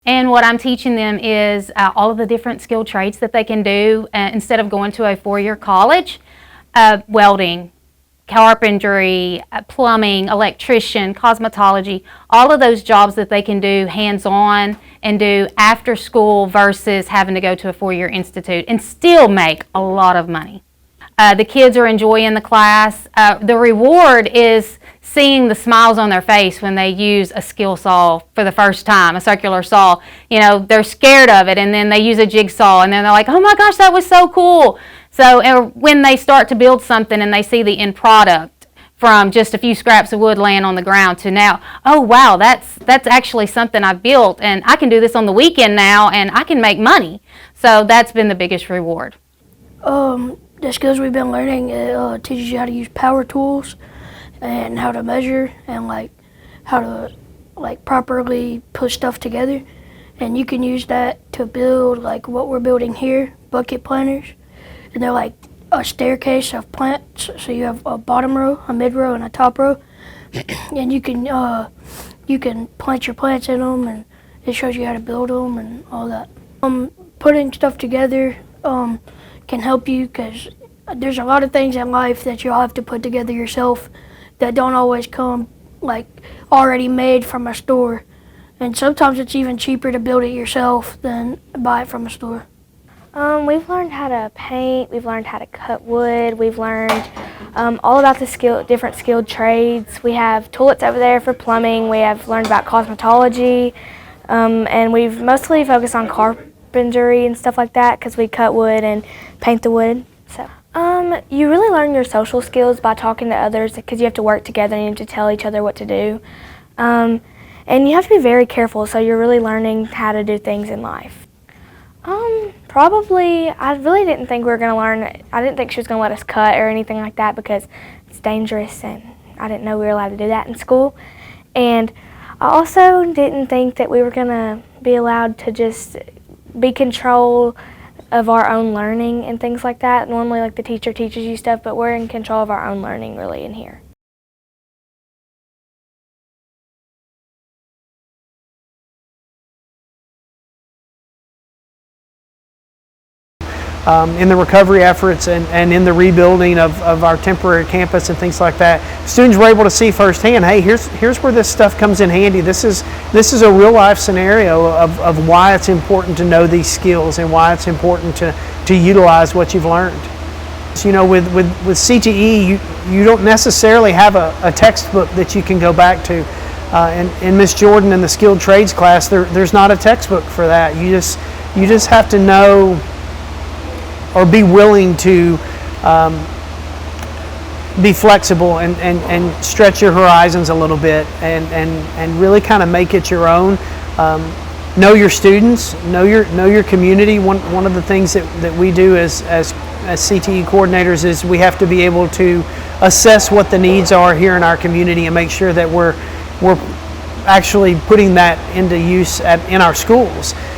And what I'm teaching them is all of the different skilled trades that they can do instead of going to a four-year college. Welding, carpentry, plumbing, electrician, cosmetology, all of those jobs that they can do hands-on and do after school versus having to go to a four-year institute and still make a lot of money. The kids are enjoying the class. The reward is seeing the smiles on their face when they use a skill saw for the first time, a circular saw. You know, they're scared of it, and then they use a jigsaw, and then they're like, oh my gosh, that was so cool. So when they start to build something and they see the end product from just a few scraps of wood laying on the ground to now, oh wow, that's actually something I've built, and I can do this on the weekend now, and I can make money. So that's been the biggest reward. The skills we've been learning, it teaches you how to use power tools and how to measure and how to properly put stuff together. And you can use that to build what we're building here, bucket planters. And they're like a staircase of plants. So you have a bottom row, a mid row, and a top row. And you can plant your plants in them, and it shows you how to build them and all that. Putting stuff together can help you because there's a lot of things in life that you'll have to put together yourself that don't always come already made from a store. And sometimes it's even cheaper to build it yourself than buy it from a store. We've learned how to paint, we've learned how to cut wood, we've learned all about the different skilled trades. We have toilets over there for plumbing, we have learned about cosmetology, and we've mostly focused on carpentry and stuff like that because we cut wood and paint the wood. So, you really learn your social skills by talking to others because you have to work together and you have to tell each other what to do. And you have to be very careful, so you're really learning how to do things in life. Probably, I really didn't think we were going to learn, I didn't think she was going to let us cut or anything like that because it's dangerous and I didn't know we were allowed to do that in school. And I also didn't think that we were going to be allowed to just be control of our own learning and things like that. Normally the teacher teaches you stuff, but we're in control of our own learning really in here. In the recovery efforts and in the rebuilding of our temporary campus and things like that, students were able to see firsthand, hey, here's where this stuff comes in handy. This is a real life scenario of why it's important to know these skills and why it's important to utilize what you've learned. So, you know, with CTE, you don't necessarily have a textbook that you can go back to. In Miss Jordan in the skilled trades class, there's not a textbook for that. You just have to know or be willing to be flexible and stretch your horizons a little bit and really kind of make it your own. Know your students, know your community. One of the things that we do as CTE coordinators is we have to be able to assess what the needs are here in our community and make sure that we're actually putting that into use in our schools.